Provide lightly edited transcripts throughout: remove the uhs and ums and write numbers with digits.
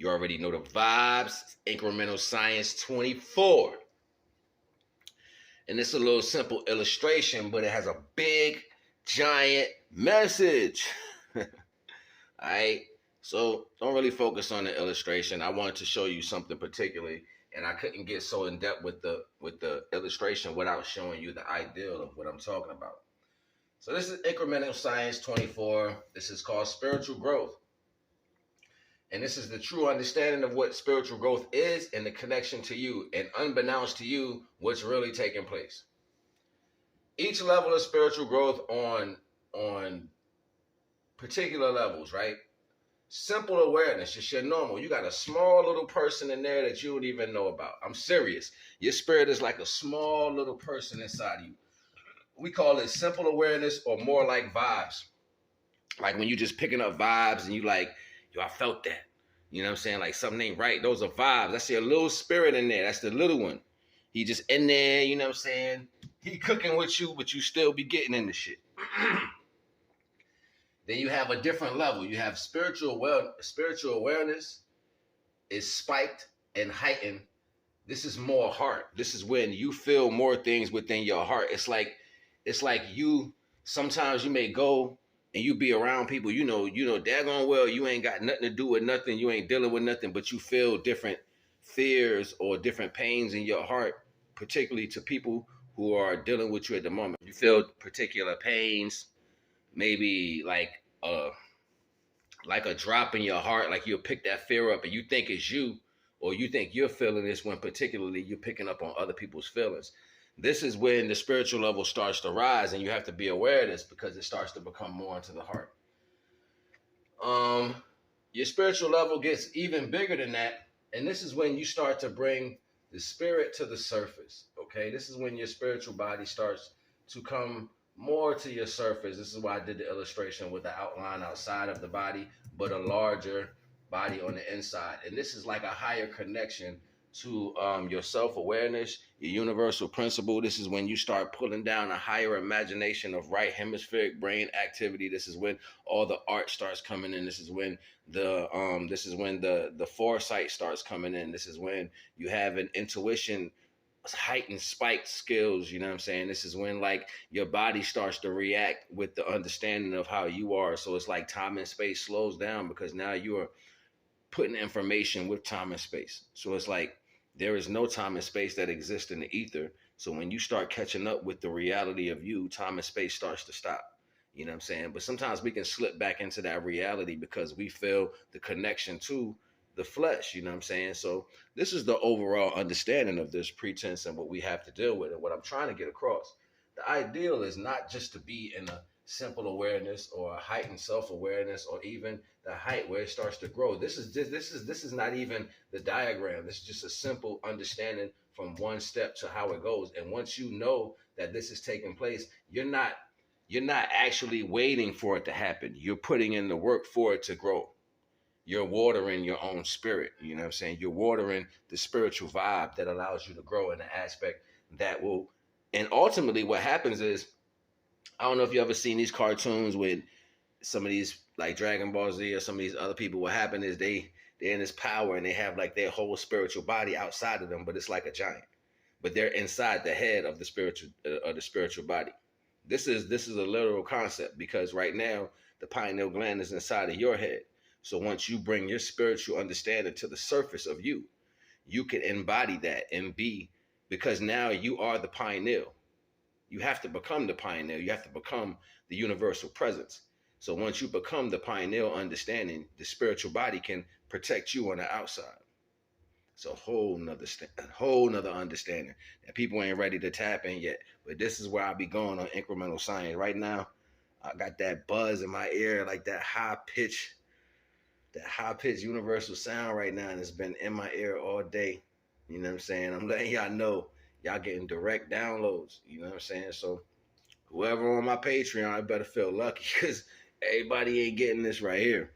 You already know the vibes. Incremental Science 24. And it's a little simple illustration, but it has a big, giant message. All right. So don't really focus on the illustration. I wanted to show you something particularly, and I couldn't get so in depth with the illustration without showing you the ideal of what I'm talking about. So this is Incremental Science 24. This is called spiritual growth. And this is the true understanding of what spiritual growth is and the connection to you, and unbeknownst to you, what's really taking place. Each level of spiritual growth on particular levels, right? Simple awareness, just your normal. You got a small little person in there that you don't even know about. I'm serious. Your spirit is like a small little person inside of you. We call it simple awareness, or more like vibes. Like when you just picking up vibes and you like, yo, I felt that. You know what I'm saying? Like something ain't right. Those are vibes. That's your little spirit in there. That's the little one. He just in there, you know what I'm saying? He cooking with you, but you still be getting in the shit. Then you have a different level. You have spiritual awareness is spiked and heightened. This is more heart. This is when you feel more things within your heart. It's like you, sometimes you may go and you be around people, you know, daggone well, you ain't got nothing to do with nothing. You ain't dealing with nothing, but you feel different fears or different pains in your heart, particularly to people who are dealing with you at the moment. You feel particular pains, maybe like a drop in your heart, like you'll pick that fear up and you think it's you, or you think you're feeling this when particularly you're picking up on other people's feelings. This is when the spiritual level starts to rise, and you have to be aware of this because it starts to become more into the heart. Your spiritual level gets even bigger than that, and this is when you start to bring the spirit to the surface, okay? This is when your spiritual body starts to come more to your surface. This is why I did the illustration with the outline outside of the body, but a larger body on the inside. And this is like a higher connection to your self-awareness, your universal principle. This is when you start pulling down a higher imagination of right hemispheric brain activity. This is when all the art starts coming in. This is when the foresight starts coming in. This is when you have an intuition, heightened spiked skills. You know what I'm saying? This is when like your body starts to react with the understanding of how you are. So it's like time and space slows down because now you are putting information with time and space. So it's like there is no time and space that exists in the ether. So when you start catching up with the reality of you, time and space starts to stop. You know what I'm saying? But sometimes we can slip back into that reality because we feel the connection to the flesh. You know what I'm saying? So this is the overall understanding of this pretense and what we have to deal with, and what I'm trying to get across. The ideal is not just to be in a simple awareness or a heightened self-awareness, or even the height where it starts to grow. This is not even the diagram. This is just a simple understanding from one step to how it goes. And once you know that this is taking place, you're not actually waiting for it to happen. You're putting in the work for it to grow. You're watering your own spirit. You know what I'm saying? You're watering the spiritual vibe that allows you to grow in an aspect that will, and ultimately what happens is, I don't know if you ever seen these cartoons with some of these like Dragon Ball Z or some of these other people. What happens is they're in this power and they have like their whole spiritual body outside of them, but it's like a giant. But they're inside the head of the spiritual body. This is a literal concept, because right now the pineal gland is inside of your head. So once you bring your spiritual understanding to the surface of you, you can embody that and be, because now you are the pineal. You have to become the pineal. You have to become the universal presence. So once you become the pineal understanding, the spiritual body can protect you on the outside. It's a whole nother understanding that people ain't ready to tap in yet. But this is where I be going on incremental science. Right now, I got that buzz in my ear, like that high pitch universal sound right now, and it's been in my ear all day. You know what I'm saying? I'm letting y'all know. Y'all getting direct downloads. You know what I'm saying? So whoever on my Patreon, I better feel lucky, because everybody ain't getting this right here.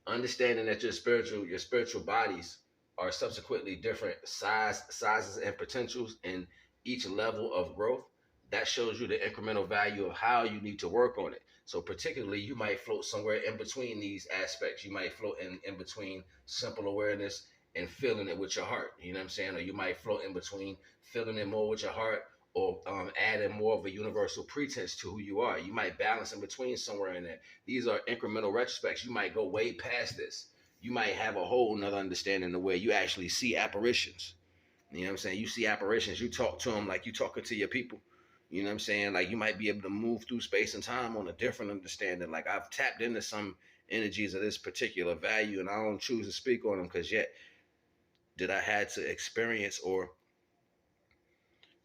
Understanding that your spiritual bodies are subsequently different sizes and potentials in each level of growth, that shows you the incremental value of how you need to work on it. So particularly, you might float somewhere in between these aspects. You might float in between simple awareness and feeling it with your heart. You know what I'm saying? Or you might float in between feeling it more with your heart, or adding more of a universal pretense to who you are. You might balance in between somewhere in there. These are incremental retrospects. You might go way past this. You might have a whole nother understanding of where you actually see apparitions. You know what I'm saying? You see apparitions. You talk to them like you talking to your people. You know what I'm saying? Like you might be able to move through space and time on a different understanding. Like I've tapped into some energies of this particular value, and I don't choose to speak on them because yet did I had to experience or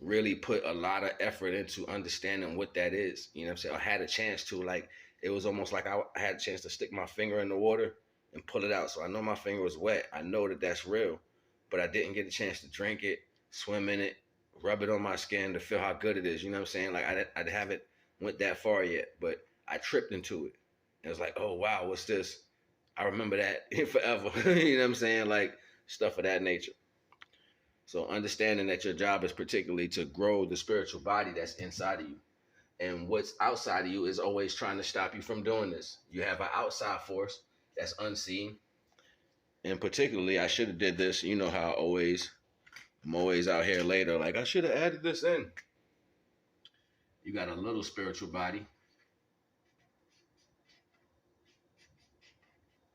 really put a lot of effort into understanding what that is. You know what I'm saying? I had a chance to, like, it was almost like I had a chance to stick my finger in the water and pull it out. So I know my finger was wet. I know that that's real, but I didn't get a chance to drink it, swim in it, rub it on my skin to feel how good it is. You know what I'm saying? Like I haven't went that far yet, but I tripped into it. It was like, oh wow, what's this? I remember that forever. You know what I'm saying? Like stuff of that nature. So understanding that your job is particularly to grow the spiritual body that's inside of you. And what's outside of you is always trying to stop you from doing this. You have an outside force that's unseen. And particularly, I should have did this. You know how I'm always out here later, like I should have added this in. You got a little spiritual body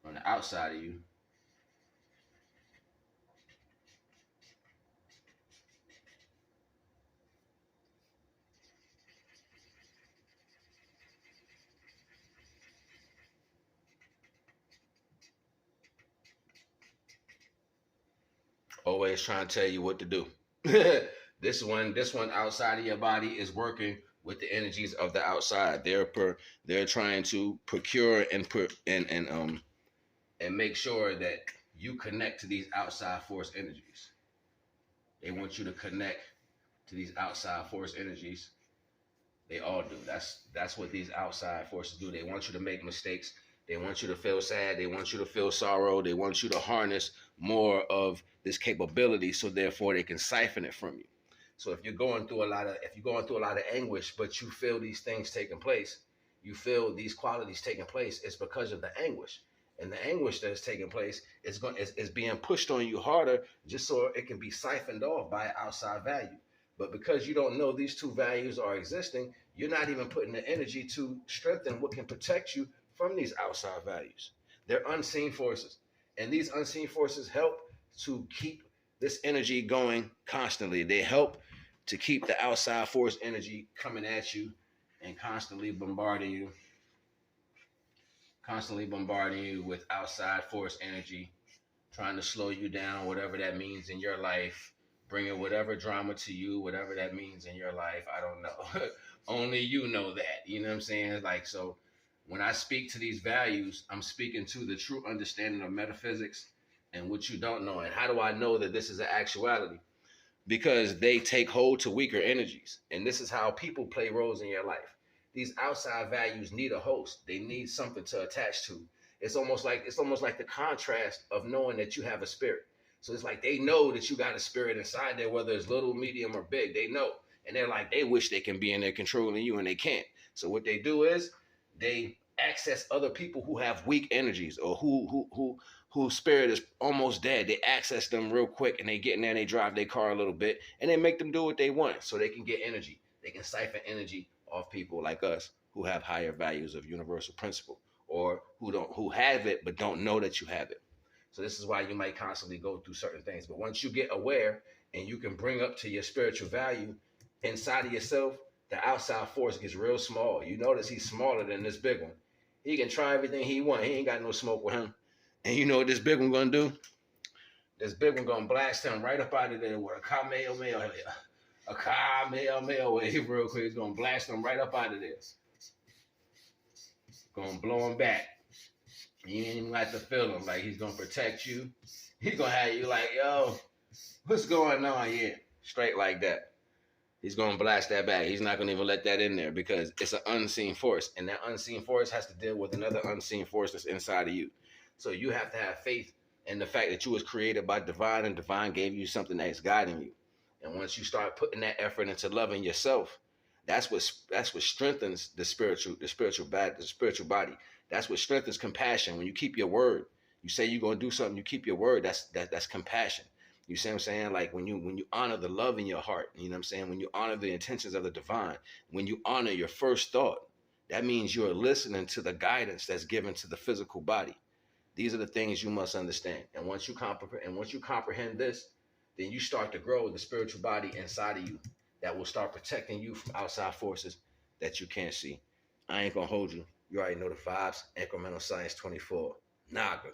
on the outside of you. Always trying to tell you what to do. This one outside of your body is working with the energies of the outside. They're trying to procure and make sure that you connect to these outside force energies. They want you to connect to these outside force energies. They all do. That's what these outside forces do. They want you to make mistakes. They want you to feel sad. They want you to feel sorrow. They want you to harness more of this capability, so therefore they can siphon it from you. So if you're going through a lot of anguish, but you feel these things taking place, you feel these qualities taking place, it's because of the anguish. And the anguish that is taking place is being pushed on you harder just so it can be siphoned off by outside value. But because you don't know these two values are existing, you're not even putting the energy to strengthen what can protect you from these outside values. They're unseen forces. And these unseen forces help to keep this energy going constantly. They help to keep the outside force energy coming at you and constantly bombarding you with outside force energy, trying to slow you down, whatever that means in your life, bringing whatever drama to you, whatever that means in your life. I don't know. Only you know that. You know what I'm saying? Like, so when I speak to these values, I'm speaking to the true understanding of metaphysics and what you don't know. And how do I know that this is an actuality? Because they take hold to weaker energies. And this is how people play roles in your life. These outside values need a host. They need something to attach to. It's almost like the contrast of knowing that you have a spirit. So it's like they know that you got a spirit inside there, whether it's little, medium, or big. They know. And they're like, they wish they can be in there controlling you, and they can't. So what they do is they access other people who have weak energies, or whose spirit is almost dead. They access them real quick, and they get in there and they drive their car a little bit, and they make them do what they want so they can get energy. They can siphon energy off people like us who have higher values of universal principle, or who have it but don't know that you have it. So this is why you might constantly go through certain things. But once you get aware and you can bring up to your spiritual value inside of yourself, the outside force gets real small. You notice he's smaller than this big one. He can try everything he wants. He ain't got no smoke with him. And you know what this big one gonna do? This big one gonna blast him right up out of there with a Kamehameha. A Kamehameha wave real quick. He's gonna blast him right up out of this. Gonna blow him back. You ain't even have to feel him. Like, he's gonna protect you. He's gonna have you like, yo, what's going on here? Straight like that. He's gonna blast that back. He's not gonna even let that in there because it's an unseen force. And that unseen force has to deal with another unseen force that's inside of you. So you have to have faith in the fact that you was created by divine, and divine gave you something that's guiding you. And once you start putting that effort into loving yourself, That's what strengthens the spiritual body. That's what strengthens compassion. When you keep your word, you say you're gonna do something, you keep your word. That's compassion. You see what I'm saying? Like when you honor the love in your heart, you know what I'm saying? When you honor the intentions of the divine, when you honor your first thought, that means you're listening to the guidance that's given to the physical body. These are the things you must understand. And once you comprehend this, then you start to grow the spiritual body inside of you that will start protecting you from outside forces that you can't see. I ain't gonna hold you. You already know the vibes. Incremental Science 24. Naga.